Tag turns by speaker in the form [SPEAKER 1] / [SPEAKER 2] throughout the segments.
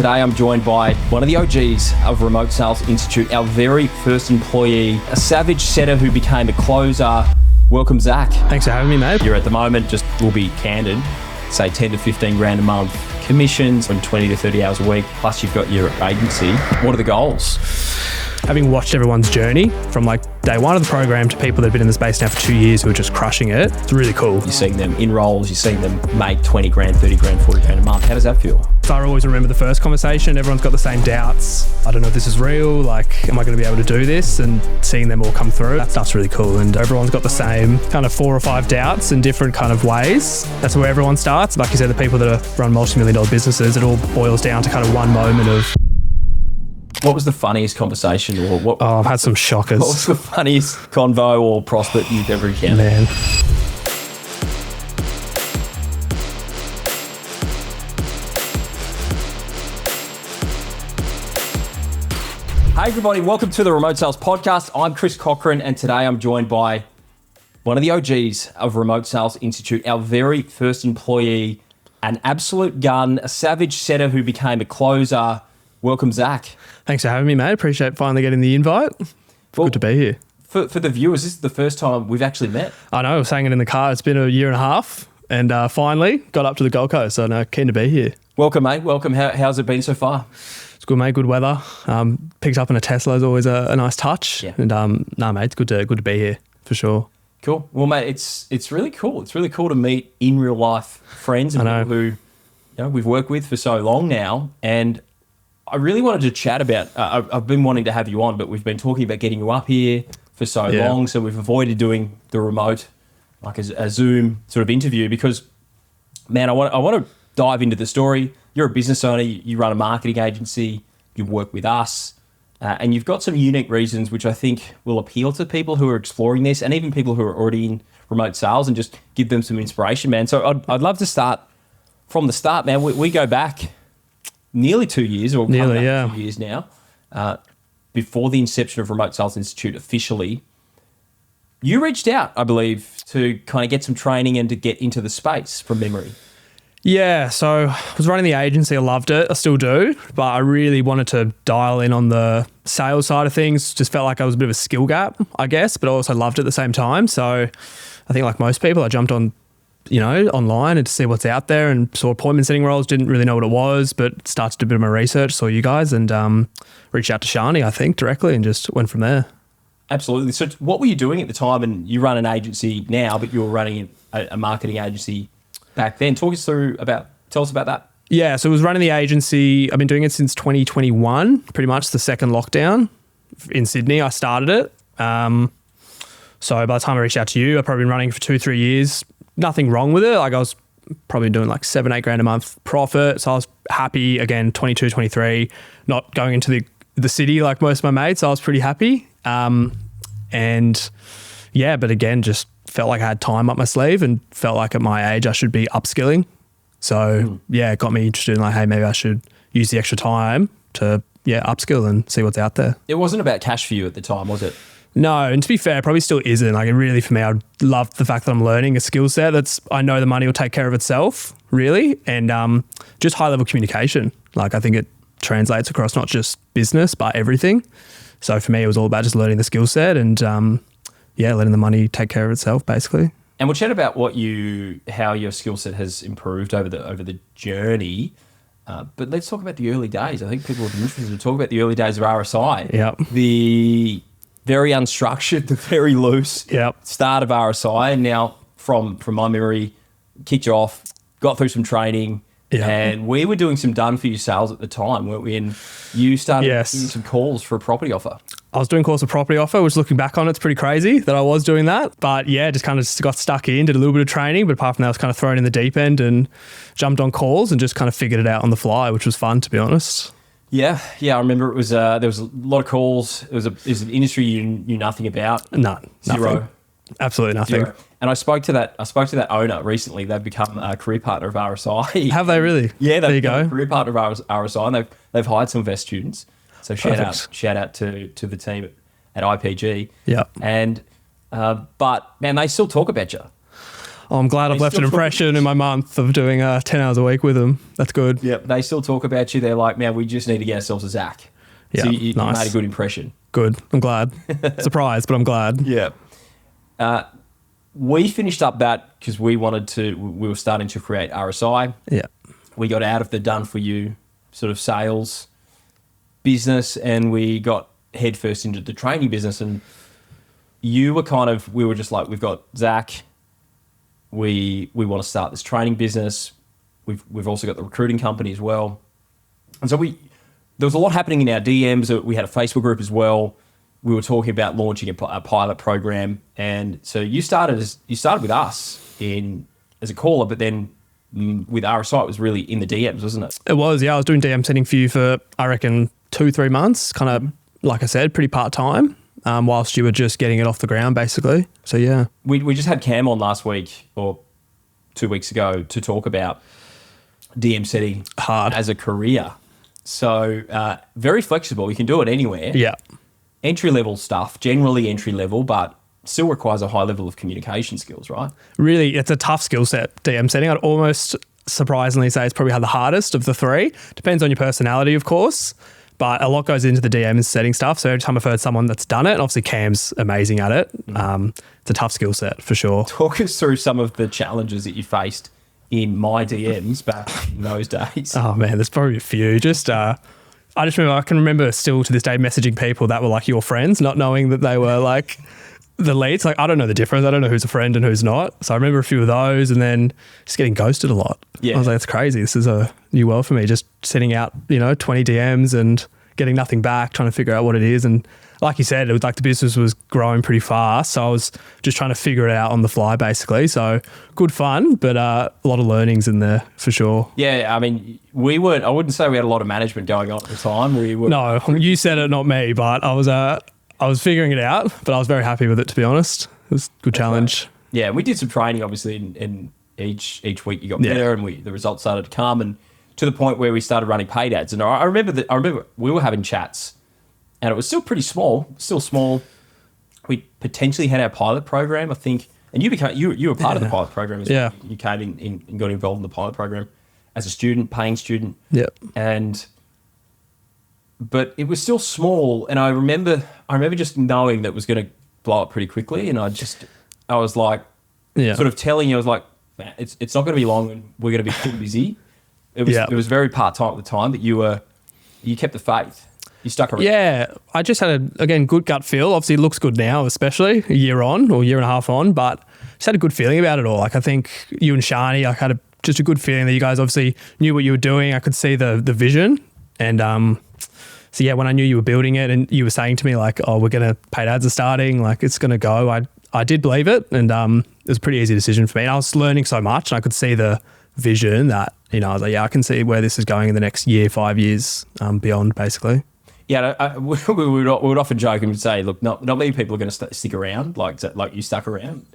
[SPEAKER 1] today I'm joined by one of the OGs of Remote Sales Institute, our very first employee, a savage setter who became a closer. Welcome, Zac.
[SPEAKER 2] Thanks for having me, mate.
[SPEAKER 1] You're at the moment, just we'll be candid, say 10 to 15 grand a month commissions and 20 to 30 hours a week, plus you've got your agency. What are the goals?
[SPEAKER 2] Having watched everyone's journey from like day one of the program to people that have been in the space now for 2 years who are just crushing it, it's really cool.
[SPEAKER 1] You're seeing them in roles, you're seeing them make 20 grand, 30 grand, 40 grand a month. How does that feel?
[SPEAKER 2] So I always remember the first conversation, everyone's got the same doubts. I don't know if this is real, like, am I going to be able to do this? And seeing them all come through, that stuff's really cool. And everyone's got the same kind of 4 or 5 doubts in different kind of ways. That's where everyone starts. Like you said, the people that have run multi-million-dollar businesses, it all boils down to kind of one moment of...
[SPEAKER 1] What was the funniest conversation, or what?
[SPEAKER 2] Oh, I've had some shockers.
[SPEAKER 1] What was the funniest convo or prospect you've ever encountered?
[SPEAKER 2] Man.
[SPEAKER 1] Hey everybody, welcome to the Remote Sales Podcast. I'm Kris Cochrane, and today I'm joined by one of the OGs of Remote Sales Institute, our very first employee, an absolute gun, a savage setter who became a closer. Welcome, Zac.
[SPEAKER 2] Thanks for having me, mate. Appreciate finally getting the invite. Good to be here.
[SPEAKER 1] For the viewers, this is the first time we've actually met.
[SPEAKER 2] I know, I was hanging in the car. It's been a year and a half and finally got up to the Gold Coast. So no, keen to be here.
[SPEAKER 1] Welcome, mate. Welcome. How's it been so far?
[SPEAKER 2] It's good, mate. Good weather. Picked up in a Tesla is always a nice touch. Yeah. And mate, it's good to be here for sure.
[SPEAKER 1] Cool. Well, mate, it's really cool. It's really cool to meet in real life friends and people who we've worked with for so long now. And I really wanted to chat about, I've been wanting to have you on, but we've been talking about getting you up here for so long. So we've avoided doing the remote, like a Zoom sort of interview because, man, I want to dive into the story. You're a business owner, you run a marketing agency, you work with us, and you've got some unique reasons which I think will appeal to people who are exploring this and even people who are already in remote sales and just give them some inspiration, man. So I'd love to start from the start, man. We go back nearly 2 years, or 2 years now, before the inception of Remote Sales Institute officially. You reached out, I believe, to kind of get some training and to get into the space from memory.
[SPEAKER 2] Yeah, so I was running the agency. I loved it. I still do, but I really wanted to dial in on the sales side of things. Just felt like I was a bit of a skill gap, I guess, but I also loved it at the same time. So I think like most people, I jumped on online and to see what's out there and saw appointment setting roles, didn't really know what it was, but started to do a bit of my research, saw you guys and reached out to Shani, I think, directly and just went from there.
[SPEAKER 1] Absolutely. So what were you doing at the time? And you run an agency now, but you were running a marketing agency back then. Tell us about that. Yeah,
[SPEAKER 2] so I was running the agency. I've been doing it since 2021, pretty much the second lockdown in Sydney. I started it. So by the time I reached out to you, I've probably been running for 2-3 years. Nothing wrong with it. Like I was probably doing like 7-8 grand a month profit. So I was happy again, 22, 23, not going into the city like most of my mates. So I was pretty happy. And yeah, but again, just felt like I had time up my sleeve and felt like at my age I should be upskilling. So it got me interested in like, hey, maybe I should use the extra time to upskill and see what's out there.
[SPEAKER 1] It wasn't about cash for you at the time, was it?
[SPEAKER 2] No, and to be fair, it probably still isn't. Like, it really, for me, I love the fact that I'm learning a skill set I know the money will take care of itself, really, and just high-level communication. Like, I think it translates across not just business, but everything. So for me, it was all about just learning the skill set and, letting the money take care of itself, basically.
[SPEAKER 1] And we'll chat about how your skill set has improved over the journey. But let's talk about the early days. I think people would be interested to talk about the early days of RSI.
[SPEAKER 2] Yep.
[SPEAKER 1] The very unstructured, the very loose start of RSI. And now, from my memory, kicked you off, got through some training, and we were doing some done-for-you sales at the time, weren't we? And you started doing some calls for a property offer.
[SPEAKER 2] I was doing calls for property offer, which looking back on it's pretty crazy that I was doing that. But just kind of got stuck in, did a little bit of training, but apart from that, I was kind of thrown in the deep end and jumped on calls and just kind of figured it out on the fly, which was fun, to be honest.
[SPEAKER 1] Yeah. I remember it was there was a lot of calls. It was an industry you knew nothing about.
[SPEAKER 2] None.
[SPEAKER 1] Zero.
[SPEAKER 2] Nothing. Absolutely nothing.
[SPEAKER 1] Zero. And I spoke to that owner recently. They've become a career partner of RSI.
[SPEAKER 2] Have they really?
[SPEAKER 1] Yeah,
[SPEAKER 2] there you go.
[SPEAKER 1] A career partner of RSI, and they've hired some of their students. So shout out to the team at IPG.
[SPEAKER 2] Yeah.
[SPEAKER 1] And but man, they still talk about you.
[SPEAKER 2] Oh, I'm glad I've left an impression in my month of doing 10 hours a week with them. That's good.
[SPEAKER 1] Yep. They still talk about you. They're like, man, we just need to get ourselves a Zac.
[SPEAKER 2] Yeah,
[SPEAKER 1] so you
[SPEAKER 2] nice.
[SPEAKER 1] made a good impression.
[SPEAKER 2] Good. I'm glad. Surprised, but I'm glad.
[SPEAKER 1] Yeah. We finished up that because we were starting to create RSI.
[SPEAKER 2] Yeah.
[SPEAKER 1] We got out of the done for you sort of sales business and we got headfirst into the training business. And we were just like, we've got Zac. We want to start this training business. We've also got the recruiting company as well. And so there was a lot happening in our DMs. We had a Facebook group as well. We were talking about launching a pilot program, and so you started with us as a caller, but then with RSI it was really in the DMs, wasn't it?
[SPEAKER 2] It was, yeah. I was doing DM setting for you for I reckon 2-3 months, kind of like I said, pretty part time, whilst you were just getting it off the ground, basically. So yeah,
[SPEAKER 1] we just had Cam on last week or 2 weeks ago to talk about DM setting
[SPEAKER 2] hard
[SPEAKER 1] as a career. So very flexible. You can do it anywhere.
[SPEAKER 2] Yeah.
[SPEAKER 1] Entry-level stuff, generally entry-level, but still requires a high level of communication skills, right?
[SPEAKER 2] Really, it's a tough skill set, DM setting. I'd almost surprisingly say it's probably the hardest of the three. Depends on your personality, of course, but a lot goes into the DM setting stuff. So every time I've heard someone that's done it, and obviously Cam's amazing at it, it's a tough skill set for sure.
[SPEAKER 1] Talk us through some of the challenges that you faced in my DMs back in those days.
[SPEAKER 2] Oh man, there's probably a few. I can remember still to this day messaging people that were like your friends, not knowing that they were like the leads. Like I don't know the difference. I don't know who's a friend and who's not. So I remember a few of those, and then just getting ghosted a lot.
[SPEAKER 1] Yeah.
[SPEAKER 2] I was like, it's crazy. This is a new world for me. Just sending out 20 DMs and getting nothing back, trying to figure out what it is. And like you said, it was like the business was growing pretty fast. So I was just trying to figure it out on the fly, basically. So good fun, but a lot of learnings in there for sure.
[SPEAKER 1] Yeah, I mean, I wouldn't say we had a lot of management going on at the time.
[SPEAKER 2] No, you said it, not me, but I was figuring it out, but I was very happy with it, to be honest. It was a good challenge.
[SPEAKER 1] Right. Yeah, we did some training, obviously, and each week you got better and the results started to come, and to the point where we started running paid ads. And I remember we were having chats, and it was still pretty small, We potentially had our pilot program, I think, and you were part of the pilot program as well.
[SPEAKER 2] Yeah.
[SPEAKER 1] You came in and got involved in the pilot program as a student, paying student.
[SPEAKER 2] Yep.
[SPEAKER 1] But it was still small, and I remember just knowing that it was going to blow up pretty quickly, and I was like, sort of telling you, I was like, man, it's not going to be long, and we're going to be too busy. It was very part-time at the time, but you kept the faith. You stuck around.
[SPEAKER 2] Yeah, I just had a good gut feel. Obviously, it looks good now, especially a year on or year and a half on, but just had a good feeling about it all. Like I think you and Shani, I had just a good feeling that you guys obviously knew what you were doing. I could see the vision, and so yeah, when I knew you were building it, and you were saying to me like, "Oh, we're gonna paid ads are starting, like it's gonna go." I did believe it, and it was a pretty easy decision for me. And I was learning so much, and I could see the vision that I was like, yeah, I can see where this is going in the next year, 5 years, beyond, basically.
[SPEAKER 1] Yeah, we would often joke and say, look, not many people are going to stick around like you stuck around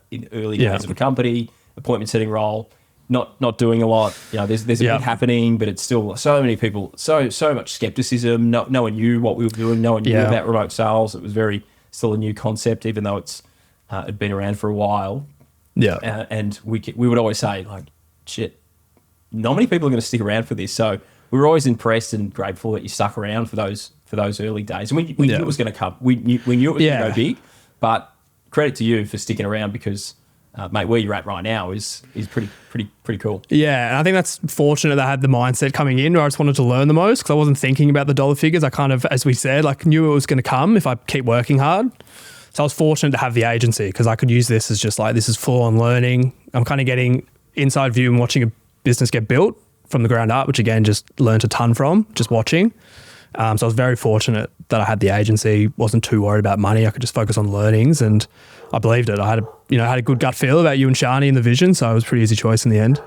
[SPEAKER 1] in early days of a company, appointment setting role, not doing a lot. There's a bit happening, but it's still so many people, so much skepticism. No one knew what we were doing. No one knew about remote sales. It was still a new concept, even though had been around for a while.
[SPEAKER 2] Yeah,
[SPEAKER 1] and we would always say like, shit, not many people are going to stick around for this. So we were always impressed and grateful that you stuck around for those early days. And we knew it was going to come. We knew it was going to go big. But credit to you for sticking around because, mate, where you're at right now is pretty cool.
[SPEAKER 2] Yeah, and I think that's fortunate that I had the mindset coming in where I just wanted to learn the most because I wasn't thinking about the dollar figures. I kind of, as we said, like knew it was going to come if I keep working hard. So I was fortunate to have the agency because I could use this as just like, this is full on learning. I'm kind of getting inside view and watching a business get built from the ground up, which again, just learned a ton from just watching. So I was very fortunate that I had the agency, wasn't too worried about money. I could just focus on learnings and I believed it. I had a good gut feel about you and Shani and the vision. So it was a pretty easy choice in the end.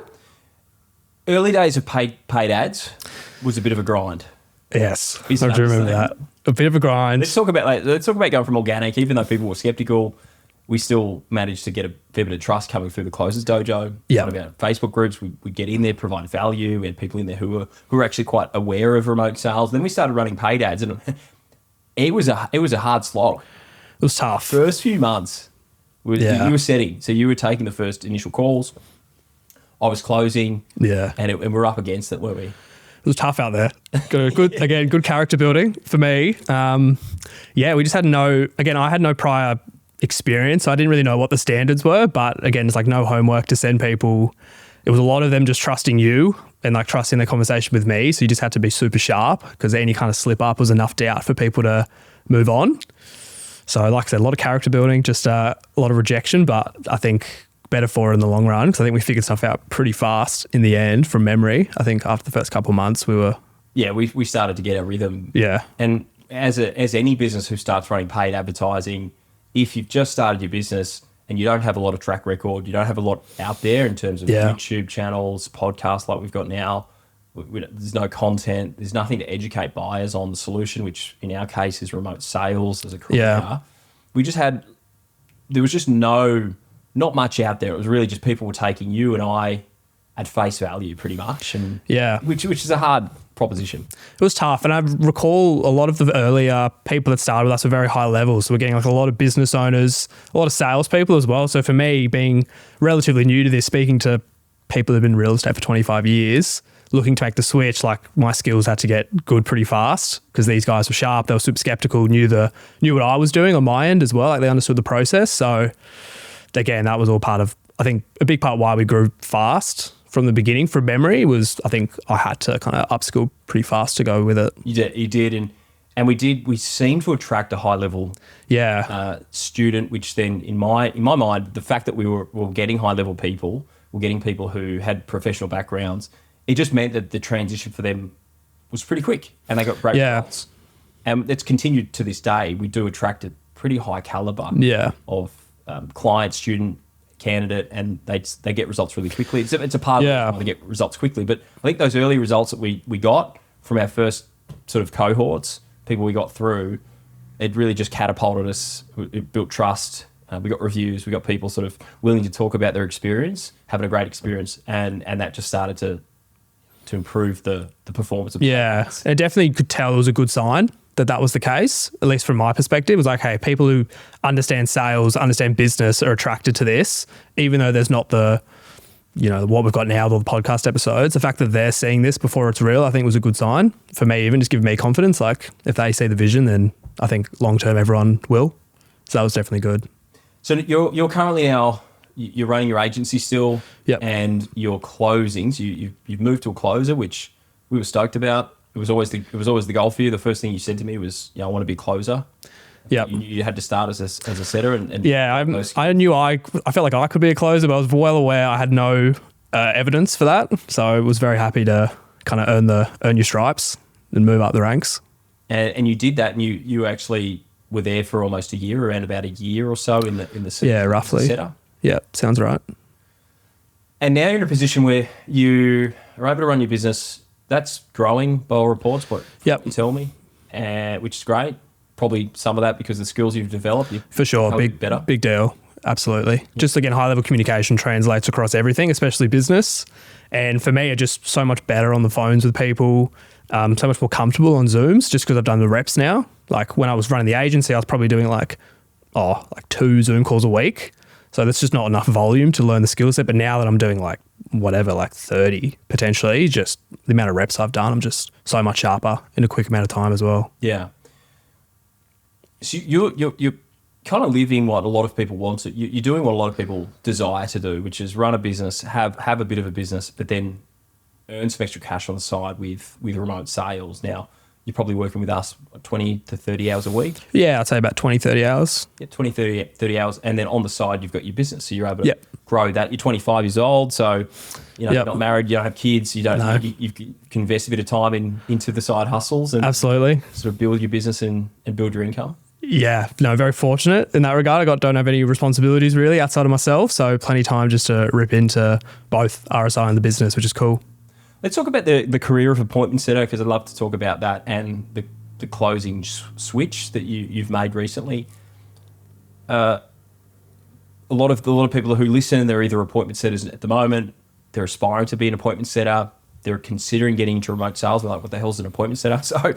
[SPEAKER 1] Early days of paid ads was a bit of a grind.
[SPEAKER 2] Yes, I do remember that. A bit of a grind.
[SPEAKER 1] Let's talk about going from organic. Even though people were skeptical, we still managed to get a fair bit of trust coming through the closest dojo.
[SPEAKER 2] Yeah.
[SPEAKER 1] About Facebook groups, we get in there, provide value. We had people in there who were actually quite aware of remote sales. Then we started running paid ads, and it was a hard slog.
[SPEAKER 2] It was tough.
[SPEAKER 1] First few months,
[SPEAKER 2] Yeah.
[SPEAKER 1] You were setting, so you were taking the first initial calls. I was closing.
[SPEAKER 2] Yeah.
[SPEAKER 1] And we're up against it, weren't we?
[SPEAKER 2] It was tough out there. Good character building for me. We just had I had no prior experience. So I didn't really know what the standards were, but again, it's like no homework to send people. It was a lot of them just trusting you and like trusting their conversation with me. So you just had to be super sharp because any kind of slip up was enough doubt for people to move on. So like I said, a lot of character building, just a lot of rejection, but I think better for it in the long run because I think we figured stuff out pretty fast in the end from memory. I think after the first couple of months we were...
[SPEAKER 1] Yeah, we started to get our rhythm.
[SPEAKER 2] Yeah.
[SPEAKER 1] And as any business who starts running paid advertising, if you've just started your business and you don't have a lot of track record, you don't have a lot out there in terms of YouTube channels, podcasts like we've got now, there's no content, there's nothing to educate buyers on the solution, which in our case is remote sales as a career.
[SPEAKER 2] Yeah.
[SPEAKER 1] There was just not much out there. It was really just people were taking you and I at face value pretty much. And which is a hard proposition.
[SPEAKER 2] It was tough. And I recall a lot of the earlier people that started with us were very high levels. So we're getting like a lot of business owners, a lot of salespeople as well. So for me, being relatively new to this, speaking to people that have been in real estate for 25 years, looking to make the switch, like my skills had to get good pretty fast because these guys were sharp. They were super skeptical, knew what I was doing on my end as well. Like they understood the process. So again, that was all part of, I think a big part why we grew fast from the beginning from memory was I think I had to kind of upskill pretty fast to go with it.
[SPEAKER 1] You did. And we seemed to attract a high level student, which then in my mind, the fact that we were getting high level people, we're getting people who had professional backgrounds, it just meant that the transition for them was pretty quick and they got great results. And it's continued to this day. We do attract a pretty high caliber of client, student, candidate, and they get results really quickly. It's a part of it to get results quickly. But I think those early results that we got from our first sort of cohorts, people we got through, it really just catapulted us. It built trust. We got reviews. We got people sort of willing to talk about their experience, having a great experience, and that just started to improve the performance of
[SPEAKER 2] it definitely could tell it was a good sign that was the case, at least from my perspective. It was like, hey, people who understand sales, understand business are attracted to this, even though there's not the, what we've got now, all the podcast episodes. The fact that they're seeing this before it's real, I think was a good sign for me, even just giving me confidence. Like if they see the vision, then I think long-term everyone will. So that was definitely good.
[SPEAKER 1] So you're currently now, you're running your agency still, and your closings, you've moved to a closer, which we were stoked about. It was always the goal for you. The first thing you said to me was, I want to be a closer. Yeah, you had to start as a setter, and
[SPEAKER 2] I knew I felt like I could be a closer, but I was well aware I had no evidence for that. So I was very happy to kind of earn your stripes and move up the ranks.
[SPEAKER 1] And you did that, and you actually were there for almost a year, around about a year or so in the
[SPEAKER 2] roughly
[SPEAKER 1] setter.
[SPEAKER 2] Yeah, sounds right.
[SPEAKER 1] And now you're in a position where you are able to run your business. That's growing by all reports, you tell me, which is great. Probably some of that because the skills you've developed.
[SPEAKER 2] For sure, big deal. Absolutely. Yep. Just again, high level communication translates across everything, especially business. And for me, it's just so much better on the phones with people, so much more comfortable on Zooms just because I've done the reps now. Like when I was running the agency, I was probably doing like 2 Zoom calls a week. So that's just not enough volume to learn the skill set. But now that I'm doing like 30 potentially, just the amount of reps I've done, I'm just so much sharper in a quick amount of time as well.
[SPEAKER 1] Yeah. So you're kind of living what a lot of people want to. You're doing what a lot of people desire to do, which is run a business, have a bit of a business, but then earn some extra cash on the side with remote sales. Now, you're probably working with us 20 to 30 hours a week.
[SPEAKER 2] Yeah, I'd say about 20, 30 hours.
[SPEAKER 1] Yeah, 20, 30 hours. And then on the side, you've got your business. So you're able to grow that. You're 25 years old. So, you're not married. You don't have kids. You can invest a bit of time into the side hustles and
[SPEAKER 2] absolutely
[SPEAKER 1] sort of build your business and build your income.
[SPEAKER 2] Yeah, no, very fortunate in that regard. Don't have any responsibilities really outside of myself. So plenty of time just to rip into both RSI and the business, which is cool.
[SPEAKER 1] Let's talk about the career of appointment setter because I'd love to talk about that and the closing switch that you've made recently. A lot of people who listen, they're either appointment setters at the moment, they're aspiring to be an appointment setter, they're considering getting into remote sales. We're like, what the hell's an appointment setter? So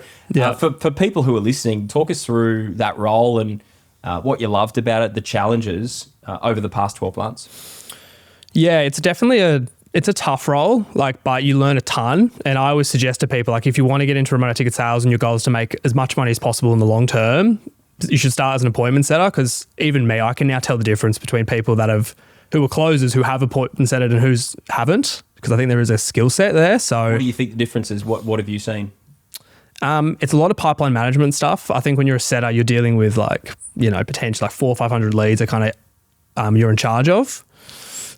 [SPEAKER 1] for people who are listening, talk us through that role and what you loved about it, the challenges over the past 12 months.
[SPEAKER 2] Yeah, it's definitely it's a tough role, but you learn a ton. And I always suggest to people, if you want to get into remote ticket sales and your goal is to make as much money as possible in the long term, you should start as an appointment setter, because even me, I can now tell the difference between people who are closers who have appointment setted and who's haven't, because I think there is a skill set there. So
[SPEAKER 1] what do you think the difference is? What have you seen?
[SPEAKER 2] It's a lot of pipeline management stuff. I think when you're a setter, you're dealing with potentially 400 or 500 leads that kind of you're in charge of.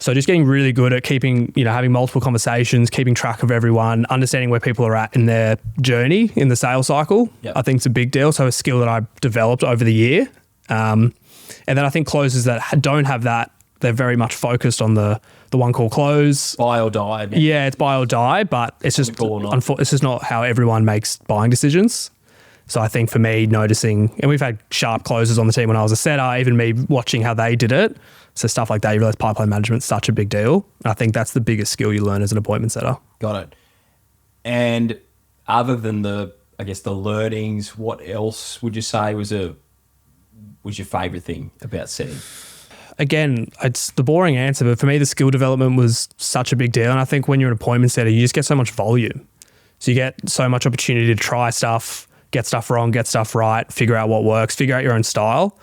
[SPEAKER 2] So just getting really good at keeping, having multiple conversations, keeping track of everyone, understanding where people are at in their journey in the sales cycle. Yep. I think it's a big deal. So a skill that I developed over the year. And then I think closers that don't have that, they're very much focused on the one call close.
[SPEAKER 1] Buy or die. Man.
[SPEAKER 2] Yeah, it's buy or die, but it's just not how everyone makes buying decisions. So I think for me, noticing, and we've had sharp closers on the team when I was a setter, even me watching how they did it. So stuff like that, you realize pipeline management's such a big deal. I think that's the biggest skill you learn as an appointment setter.
[SPEAKER 1] Got it. And other than the learnings, what else would you say was your favorite thing about setting?
[SPEAKER 2] Again, it's the boring answer, but for me, the skill development was such a big deal. And I think when you're an appointment setter, you just get so much volume. So you get so much opportunity to try stuff, get stuff wrong, get stuff right, figure out what works, figure out your own style.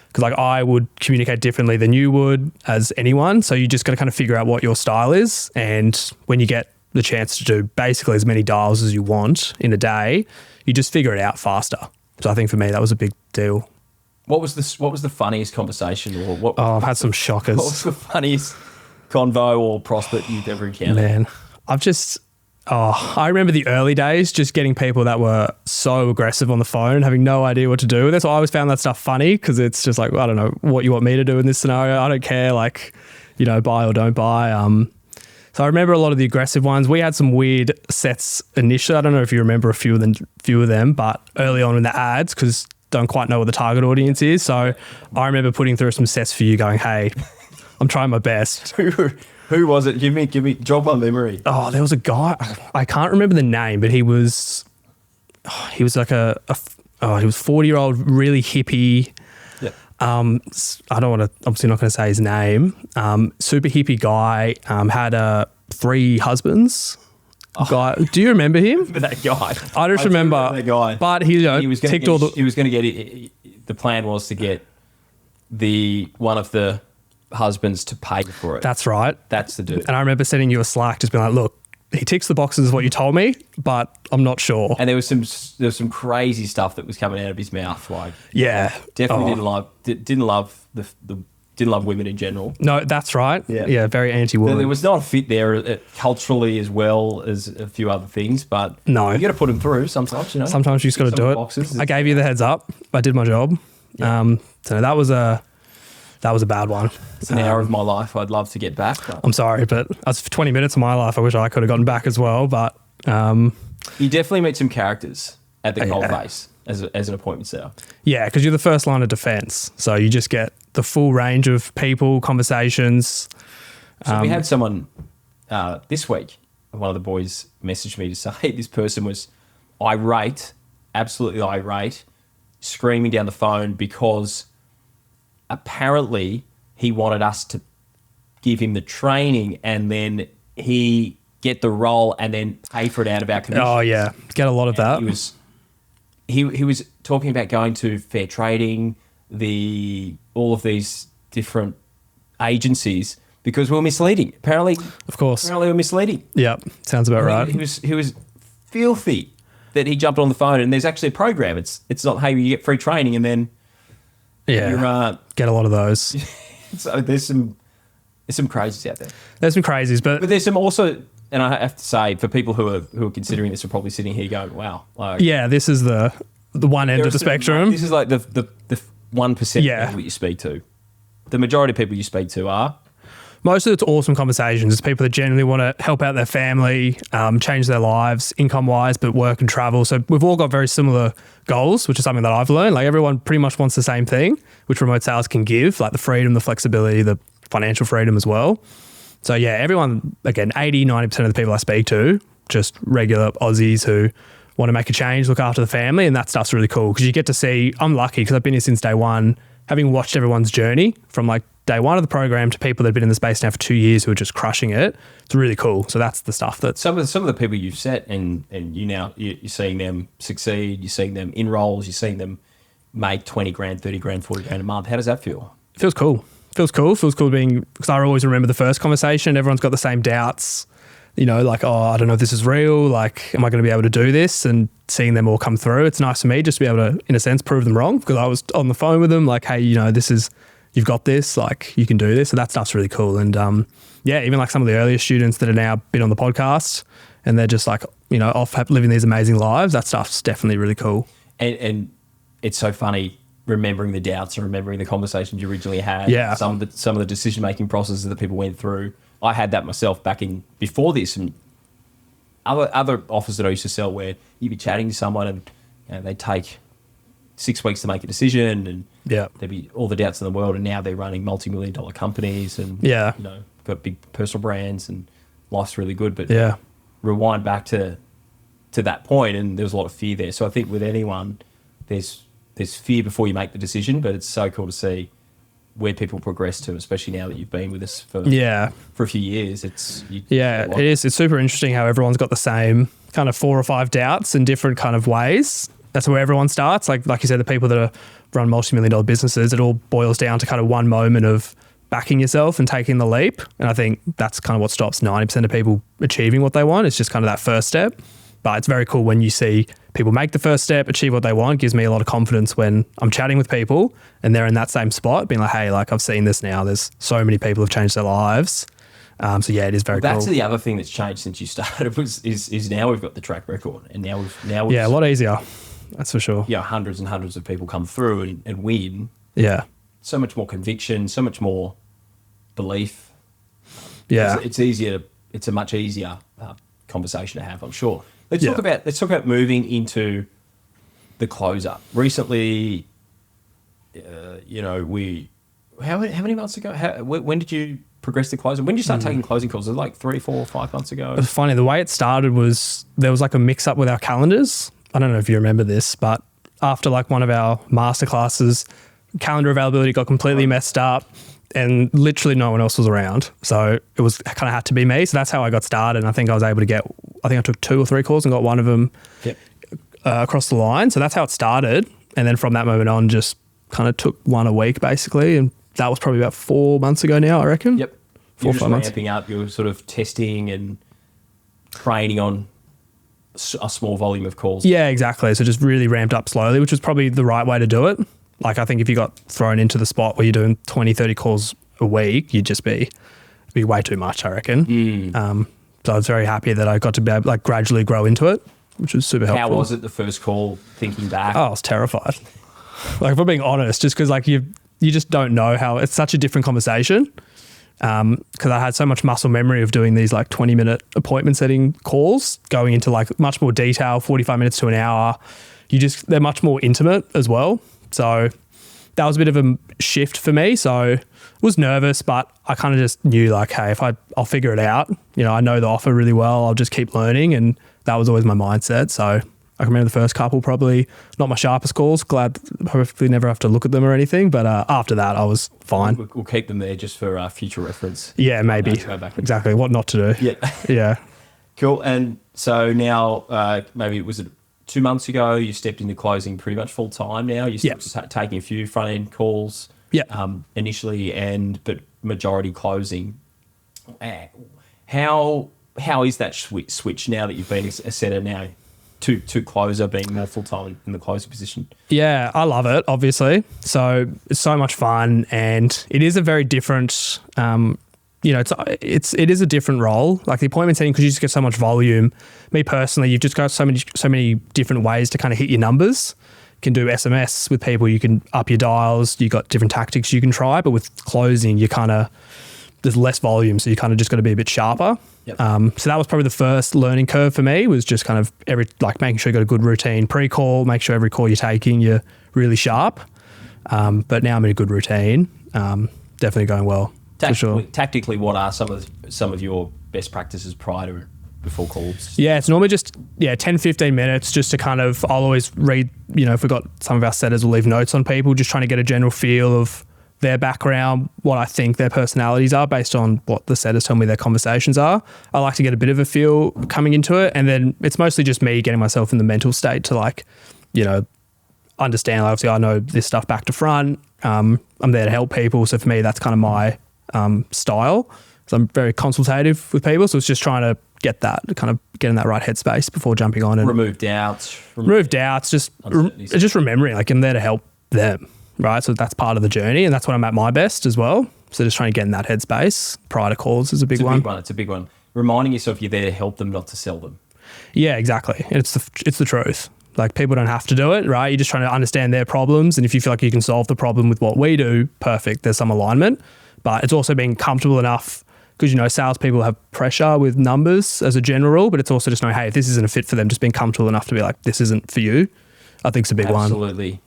[SPEAKER 2] Because I would communicate differently than you would as anyone. So you just got to kind of figure out what your style is. And when you get the chance to do basically as many dials as you want in a day, you just figure it out faster. So I think for me, that was a big deal.
[SPEAKER 1] What was the funniest conversation, or what?
[SPEAKER 2] I've had some shockers.
[SPEAKER 1] What was the funniest convo or prospect you've ever encountered?
[SPEAKER 2] Man, I remember the early days, just getting people that were so aggressive on the phone, having no idea what to do. That's why I always found that stuff funny, because it's just I don't know what you want me to do in this scenario. I don't care, buy or don't buy. So I remember a lot of the aggressive ones. We had some weird sets initially. I don't know if you remember a few of them, but early on in the ads, because don't quite know what the target audience is. So I remember putting through some sets for you going, hey, I'm trying my best.
[SPEAKER 1] Who was it? Give me, jog my memory.
[SPEAKER 2] Oh, there was a guy, I can't remember the name, but he was like he was 40-year-old, really hippie.
[SPEAKER 1] Yeah.
[SPEAKER 2] I don't want to, obviously not going to say his name. Super hippie guy, had 3 husbands. Guy, do you remember him?
[SPEAKER 1] That guy.
[SPEAKER 2] I just remember
[SPEAKER 1] that guy.
[SPEAKER 2] But he was
[SPEAKER 1] ticked all the. He was going to get it. The plan was to get one of the husbands to pay for it.
[SPEAKER 2] That's right.
[SPEAKER 1] That's the dude.
[SPEAKER 2] And I remember sending you a Slack, just being like, "Look, he ticks the boxes, is what you told me, but I'm not sure."
[SPEAKER 1] And there was some crazy stuff that was coming out of his mouth.
[SPEAKER 2] Definitely
[SPEAKER 1] didn't love women in general.
[SPEAKER 2] No, that's right. Yeah, very anti-woman.
[SPEAKER 1] There was not a fit there culturally, as well as a few other things, but
[SPEAKER 2] no,
[SPEAKER 1] you got to put them through sometimes.
[SPEAKER 2] Sometimes you just got to do it. Boxes. I gave you the heads up. I did my job. Yeah. So that was a bad one.
[SPEAKER 1] It's an hour of my life I'd love to get back.
[SPEAKER 2] I'm sorry, but that's 20 minutes of my life I wish I could have gotten back as well. But
[SPEAKER 1] you definitely meet some characters at the cold face as an appointment setter.
[SPEAKER 2] Yeah, because you're the first line of defense. So you just get the full range of people, conversations.
[SPEAKER 1] So we had someone this week, one of the boys messaged me to say this person was irate, absolutely irate, screaming down the phone because apparently he wanted us to give him the training and then he get the role and then pay for it out of our commission.
[SPEAKER 2] Oh yeah, get a lot of that.
[SPEAKER 1] He was talking about going to fair trading, all of these different agencies because we're misleading. Apparently we're misleading.
[SPEAKER 2] Yep, sounds about right.
[SPEAKER 1] He was filthy that he jumped on the phone and there's actually a program. It's not, hey, you get free training and then
[SPEAKER 2] get a lot of those.
[SPEAKER 1] So there's some crazies out there.
[SPEAKER 2] There's some crazies, but
[SPEAKER 1] there's some also. And I have to say, for people who are considering this, are probably sitting here going, "Wow!"
[SPEAKER 2] This is the one end of the spectrum.
[SPEAKER 1] This is like the 1% of people that you speak to. The majority of people you speak to are.
[SPEAKER 2] Most of it's awesome conversations. It's people that genuinely want to help out their family, change their lives, income-wise, but work and travel. So we've all got very similar goals, which is something that I've learned. Like everyone pretty much wants the same thing, which remote sales can give, like the freedom, the flexibility, the financial freedom as well. So yeah, everyone, again, 80, 90% of the people I speak to, just regular Aussies who want to make a change, look after the family, and that stuff's really cool because you get to see, I'm lucky because I've been here since day one, having watched everyone's journey from like day one of the program to people that have been in the space now for 2 years who are just crushing it, it's really cool. So that's the stuff that
[SPEAKER 1] some of the people you've set and you're seeing them succeed, you're seeing them in roles, you're seeing them make 20 grand, 30 grand, 40 grand a month. How does that feel?
[SPEAKER 2] It feels cool. Feels cool being, because I always remember the first conversation, everyone's got the same doubts, you know, like, oh, I don't know if this is real. Like, am I going to be able to do this? And seeing them all come through, it's nice for me just to be able to, in a sense, prove them wrong, because I was on the phone with them like, hey, you know, you've got this, like you can do this. So that stuff's really cool. And yeah, even like some of the earlier students that are now been on the podcast and they're just like, you know, off living these amazing lives, that stuff's definitely really cool.
[SPEAKER 1] And it's so funny remembering the doubts and remembering the conversations you originally had.
[SPEAKER 2] Yeah.
[SPEAKER 1] Some of the decision-making processes that people went through. I had that myself before this, and other offers that I used to sell where you'd be chatting to someone and they'd take 6 weeks to make a decision, and there'd be all the doubts in the world, and now they're running multi-million-dollar companies and you know, got big personal brands and life's really good. But rewind back to that point, and there was a lot of fear there. So I think with anyone, there's fear before you make the decision, but it's so cool to see where people progress to, especially now that you've been with us for a few years. It
[SPEAKER 2] is. It's super interesting how everyone's got the same kind of 4 or 5 doubts in different kind of ways. That's where everyone starts. Like you said, the people that run multi-million-dollar businesses, it all boils down to kind of one moment of backing yourself and taking the leap. And I think that's kind of what stops 90% of people achieving what they want. It's just kind of that first step. But it's very cool when you see people make the first step, achieve what they want. It gives me a lot of confidence when I'm chatting with people and they're in that same spot, being like, hey, like I've seen this now. There's so many people have changed their lives. So yeah, it is very cool.
[SPEAKER 1] That's the other thing that's changed since you started is now we've got the track record, and now we've
[SPEAKER 2] a lot easier. That's for sure.
[SPEAKER 1] Yeah, hundreds and hundreds of people come through and win.
[SPEAKER 2] Yeah.
[SPEAKER 1] So much more conviction, so much more belief.
[SPEAKER 2] Yeah.
[SPEAKER 1] It's a much easier conversation to have, I'm sure. Let's talk about moving into the closer. Recently, you know, how many months ago? When did you progress to closer? When did you start taking closing calls? Was it like 3, 4, 5 months ago?
[SPEAKER 2] It was funny. The way it started was there was like a mix up with our calendars. I don't know if you remember this, but after like one of our master classes, calendar availability got completely messed up. And literally no one else was around. So it was kind of had to be me. So that's how I got started. And I think I was able to I took 2 or 3 calls and got one of them across the line. So that's how it started. And then from that moment on, just kind of took one a week basically. And that was probably about 4 months ago now, I reckon.
[SPEAKER 1] Yep.
[SPEAKER 2] 4 or 5 months.
[SPEAKER 1] Ramping up, you're sort of testing and training on a small volume of calls.
[SPEAKER 2] Yeah, exactly. So just really ramped up slowly, which was probably the right way to do it. Like I think if you got thrown into the spot where you're doing 20, 30 calls a week, you'd just be way too much, I reckon. So I was very happy that I got to be able to like gradually grow into it, which was super helpful.
[SPEAKER 1] How was it the first call, thinking back?
[SPEAKER 2] Oh, I was terrified. Like if I'm being honest, just because like you just don't know how, it's such a different conversation. Because I had so much muscle memory of doing these like 20-minute appointment setting calls, going into like much more detail, 45 minutes to an hour. They're much more intimate as well. So that was a bit of a shift for me. So I was nervous, but I kind of just knew like, hey, I'll figure it out. You know, I know the offer really well. I'll just keep learning. And that was always my mindset. So I can remember the first couple, probably not my sharpest calls. Glad hopefully never have to look at them or anything. But after that, I was fine.
[SPEAKER 1] We'll keep them there just for future reference.
[SPEAKER 2] Yeah, maybe. Exactly. What not to do.
[SPEAKER 1] Yeah.
[SPEAKER 2] Yeah.
[SPEAKER 1] Cool. And so now maybe was it 2 months ago, you stepped into closing pretty much full time now. You're still taking a few front end calls initially, but majority closing. How is that switch now that you've been a setter now to closer, being more full time in the closing position? Yeah,
[SPEAKER 2] I love it, obviously. So it's so much fun, and it is a very different. It is a different role, like the appointment setting, because you just get so much volume. Me personally, you've just got so many different ways to kind of hit your numbers. You can do SMS with people, you can up your dials, you got different tactics you can try, but with closing, there's less volume, so you kind of just got to be a bit sharper.
[SPEAKER 1] Yep.
[SPEAKER 2] So that was probably the first learning curve for me, was just kind of making sure you got a good routine pre-call, make sure every call you're taking, you're really sharp. But now I'm in a good routine, definitely going well.
[SPEAKER 1] Tactically, what are some of your best practices prior to before calls?
[SPEAKER 2] Yeah, it's normally just 10, 15 minutes just to kind of, I'll always read, if we've got some of our setters, we'll leave notes on people, just trying to get a general feel of their background, what I think their personalities are based on what the setters tell me their conversations are. I like to get a bit of a feel coming into it. And then it's mostly just me getting myself in the mental state to understand. Obviously, I know this stuff back to front. I'm there to help people. So for me, that's kind of my style. So I'm very consultative with people. So it's just trying to get in that right headspace before jumping on and
[SPEAKER 1] remove doubts.
[SPEAKER 2] Just remembering I'm there to help them. Right. So that's part of the journey, and that's when I'm at my best as well. So just trying to get in that headspace prior to calls is a big one.
[SPEAKER 1] It's a big one. Reminding yourself you're there to help them, not to sell them.
[SPEAKER 2] Yeah, exactly. And it's the truth. People don't have to do it, right? You're just trying to understand their problems. And if you feel like you can solve the problem with what we do, perfect. There's some alignment. But it's also being comfortable enough because, salespeople have pressure with numbers as a general rule, but it's also just knowing, hey, if this isn't a fit for them, just being comfortable enough to be like, this isn't for you. I think it's a big one.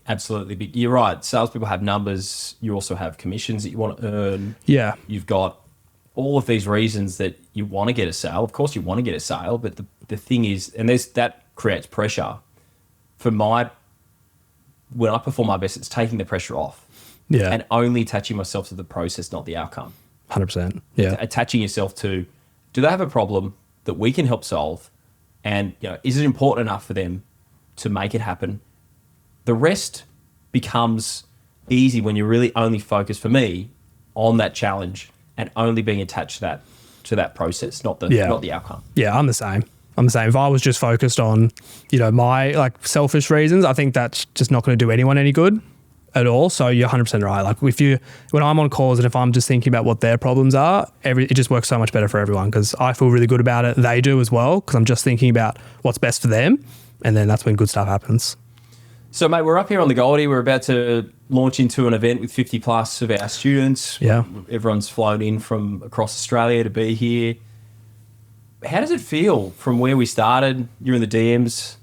[SPEAKER 1] Absolutely. You're right. Salespeople have numbers. You also have commissions that you want to earn.
[SPEAKER 2] Yeah.
[SPEAKER 1] You've got all of these reasons that you want to get a sale. Of course, you want to get a sale, but the thing is, and that creates pressure. When I perform my best, it's taking the pressure off.
[SPEAKER 2] Yeah.
[SPEAKER 1] And only attaching myself to the process, not the outcome.
[SPEAKER 2] 100%. Yeah.
[SPEAKER 1] Attaching yourself to, do they have a problem that we can help solve? And is it important enough for them to make it happen? The rest becomes easy when you're really only focused, for me, on that challenge and only being attached to that process, not the outcome.
[SPEAKER 2] Yeah, I'm the same. If I was just focused on, my selfish reasons, I think that's just not going to do anyone any good at all. So you're 100% right. When I'm on calls and if I'm just thinking about what their problems are, it just works so much better for everyone because I feel really good about it. They do as well because I'm just thinking about what's best for them. And then that's when good stuff happens.
[SPEAKER 1] So, mate, we're up here on the Goldie. We're about to launch into an event with 50 plus of our students.
[SPEAKER 2] Yeah.
[SPEAKER 1] Everyone's flown in from across Australia to be here. How does it feel from where we started? You're in the DMs,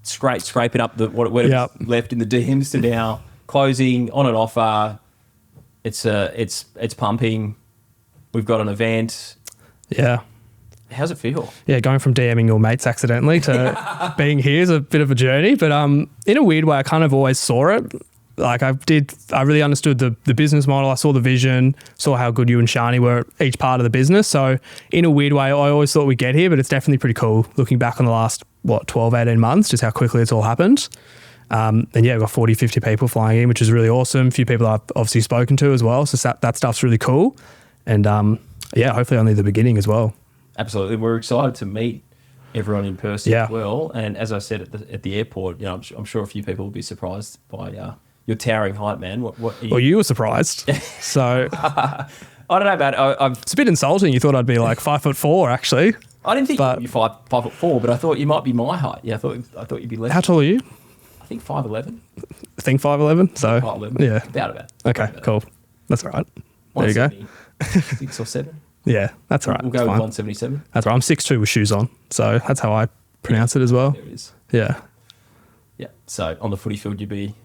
[SPEAKER 1] scraping up whatever's left in the DMs to now closing on an offer. It's pumping. We've got an event.
[SPEAKER 2] Yeah.
[SPEAKER 1] How's it feel?
[SPEAKER 2] Yeah, going from DMing your mates accidentally to being here is a bit of a journey. But in a weird way, I kind of always saw it. I really understood the business model. I saw the vision, saw how good you and Shani were at each part of the business. So in a weird way, I always thought we'd get here, but it's definitely pretty cool looking back on the last, 12, 18 months, just how quickly it's all happened. And yeah, we've got 40, 50 people flying in, which is really awesome. A few people I've obviously spoken to as well. So that stuff's really cool. And hopefully only the beginning as well.
[SPEAKER 1] Absolutely. We're excited to meet everyone in person as well. And as I said at the airport, I'm sure a few people will be surprised by your towering height, man.
[SPEAKER 2] You were surprised. So
[SPEAKER 1] I don't know about
[SPEAKER 2] it's a bit insulting. You thought I'd be like 5'4", actually.
[SPEAKER 1] I didn't think you'd be 5'4", but I thought you might be my height. Yeah, I thought you'd be less.
[SPEAKER 2] How tall are you?
[SPEAKER 1] I think 5'11".
[SPEAKER 2] I think 5'11". So
[SPEAKER 1] 5'11".
[SPEAKER 2] Yeah,
[SPEAKER 1] about.
[SPEAKER 2] Okay, cool. That's all right. There you go.
[SPEAKER 1] 6 or 7.
[SPEAKER 2] Yeah, that's all right.
[SPEAKER 1] We'll go with 177.
[SPEAKER 2] That's right. I'm 6'2" with shoes on, so that's how I pronounce it as well.
[SPEAKER 1] There it is.
[SPEAKER 2] Yeah.
[SPEAKER 1] Yeah. So on the footy field, you'd be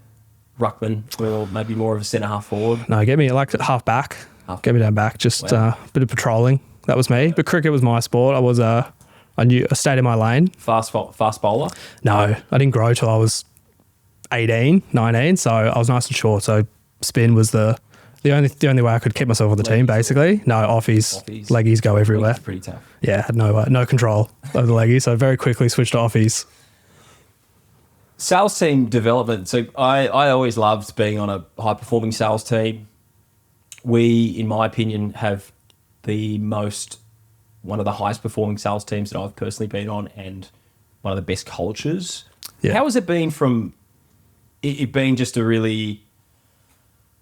[SPEAKER 1] ruckman or maybe more of a centre half forward.
[SPEAKER 2] No, get me half back. Get me down back. Just a bit of patrolling. That was me. But cricket was my sport. I stayed in my lane.
[SPEAKER 1] Fast bowler?
[SPEAKER 2] No, I didn't grow till I was 18, 19. So I was nice and short. So spin was the only way I could keep myself on the team, basically. No, offies. Leggies go everywhere.
[SPEAKER 1] Leggies pretty tough.
[SPEAKER 2] Yeah, had no control over the leggies. So very quickly switched to offies.
[SPEAKER 1] Sales team development. So I always loved being on a high-performing sales team. We, in my opinion, have one of the highest performing sales teams that I've personally been on and one of the best cultures. Yeah. How has it been from it being just a really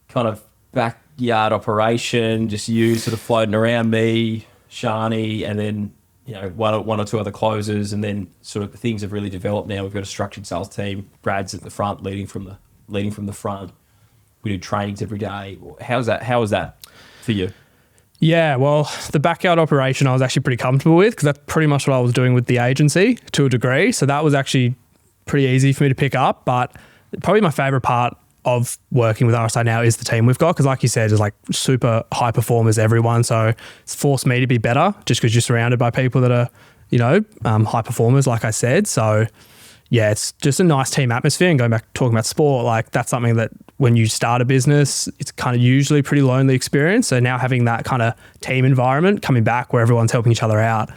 [SPEAKER 1] kind of backyard operation, just you sort of floating around, me, Shani, and then one or two other closers, and then sort of things have really developed now. We've got a structured sales team. Brad's at the front, leading from the front. We do trainings every day. How is that for you?
[SPEAKER 2] Yeah, well, the backyard operation I was actually pretty comfortable with because that's pretty much what I was doing with the agency to a degree. So that was actually pretty easy for me to pick up. But probably my favourite part of working with RSI now is the team we've got. Because like you said, there's like super high performers, everyone. So it's forced me to be better just because you're surrounded by people that are, high performers, like I said. So yeah, it's just a nice team atmosphere. And going back talking about sport, like that's something that when you start a business, it's kind of usually a pretty lonely experience. So now having that kind of team environment coming back where everyone's helping each other out,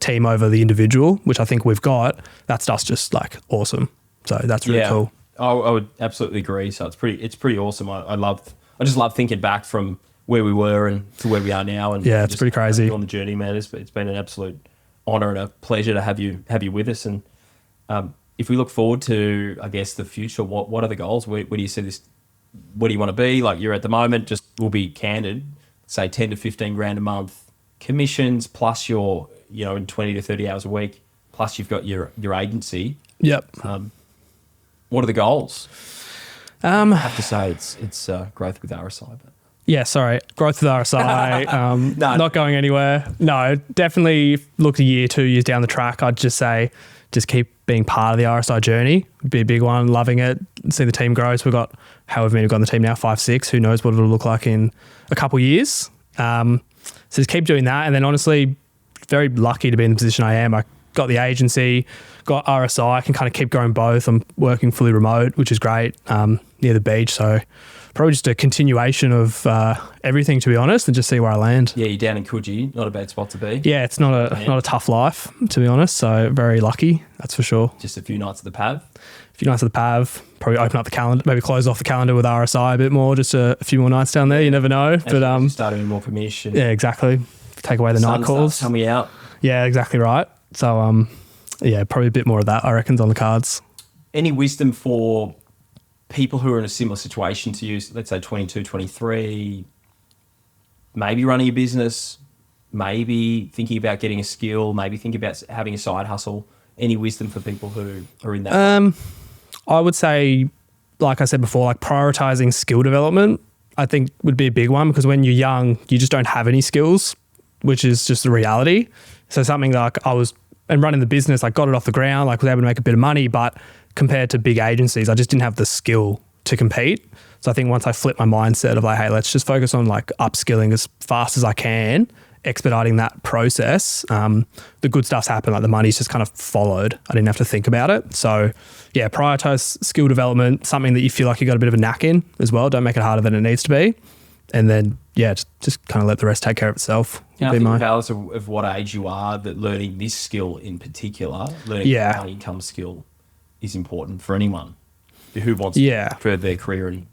[SPEAKER 2] team over the individual, which I think we've got, that stuff's just like awesome. So that's really cool.
[SPEAKER 1] I would absolutely agree. So it's pretty awesome. I just love thinking back from where we were and to where we are now. And
[SPEAKER 2] yeah, it's pretty crazy
[SPEAKER 1] on the journey, man. It's been an absolute honor and a pleasure to have you with us. And if we look forward to, I guess, the future, what are the goals? Where do you see this? What do you want to be? Like you're at the moment, just we'll be candid, say 10 to 15 grand a month commissions plus your, in 20 to 30 hours a week, plus you've got your agency.
[SPEAKER 2] Yep.
[SPEAKER 1] What are the goals? I have to say it's growth with RSI. But.
[SPEAKER 2] Yeah, sorry. Growth with RSI, not going anywhere. No, definitely look a year, 2 years down the track. I'd just say just keep being part of the RSI journey. Be a big one, loving it, see the team grow. So we've got however many we've got on the team now, 5, 6. Who knows what it'll look like in a couple of years. So just keep doing that. And then honestly, very lucky to be in the position I am. I got the agency, got RSI. I can kind of keep growing both. I'm working fully remote, which is great, near the beach. So probably just a continuation of everything, to be honest, and just see where I land.
[SPEAKER 1] Yeah, you're down in Coogee. Not a bad spot to be.
[SPEAKER 2] Yeah, it's not a tough life, to be honest. So very lucky, that's for sure.
[SPEAKER 1] Just a few nights at the Pav.
[SPEAKER 2] A few nights at the Pav. Probably open up the calendar, maybe close off the calendar with RSI a bit more. Just a few more nights down there. You never know. But
[SPEAKER 1] starting more commission.
[SPEAKER 2] Yeah, exactly. Take away the night calls.
[SPEAKER 1] Tell me out.
[SPEAKER 2] Yeah, exactly right. So yeah, probably a bit more of that, I reckon's on the cards.
[SPEAKER 1] Any wisdom for people who are in a similar situation to you, let's say 22, 23, maybe running a business, maybe thinking about getting a skill, maybe thinking about having a side hustle? Any wisdom for people who are in that?
[SPEAKER 2] I would say, like I said before, like prioritizing skill development, I think would be a big one, because when you're young, you just don't have any skills, which is just the reality. So something like and running the business, I got it off the ground, like was able to make a bit of money, but compared to big agencies, I just didn't have the skill to compete. So I think once I flipped my mindset of like, hey, let's just focus on like upskilling as fast as I can, expediting that process, the good stuff's happened. Like the money's just kind of followed. I didn't have to think about it. So yeah, prioritize skill development, something that you feel like you got a bit of a knack in as well. Don't make it harder than it needs to be. And then, yeah, just kind of let the rest take care of itself.
[SPEAKER 1] I think regardless of what age you are, that learning this skill in particular, learning how income skill is important for anyone who wants to further their career and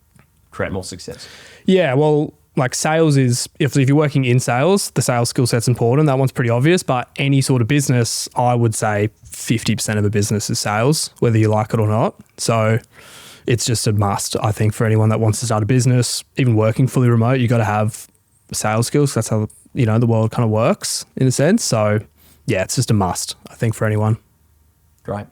[SPEAKER 1] create more success. Yeah,
[SPEAKER 2] well, like sales is, if you're working in sales, the sales skill set's important. That one's pretty obvious, but any sort of business, I would say 50% of a business is sales, whether you like it or not. So it's just a must, I think, for anyone that wants to start a business. Even working fully remote, you got to have sales skills. That's how, the world kind of works in a sense. So yeah, it's just a must, I think, for anyone.
[SPEAKER 1] Great.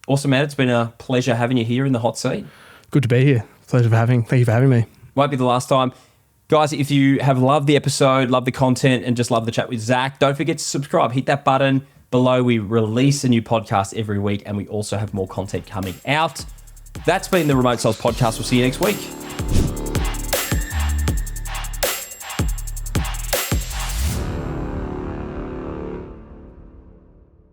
[SPEAKER 1] Awesome, man. It's been a pleasure having you here in the hot seat.
[SPEAKER 2] Good to be here. Thank you for having me.
[SPEAKER 1] Won't be the last time. Guys, if you have loved the episode, loved the content, and just loved the chat with Zac, don't forget to subscribe. Hit that button below. We release a new podcast every week, and we also have more content coming out. That's been the Remote Sales Podcast. We'll see you next week.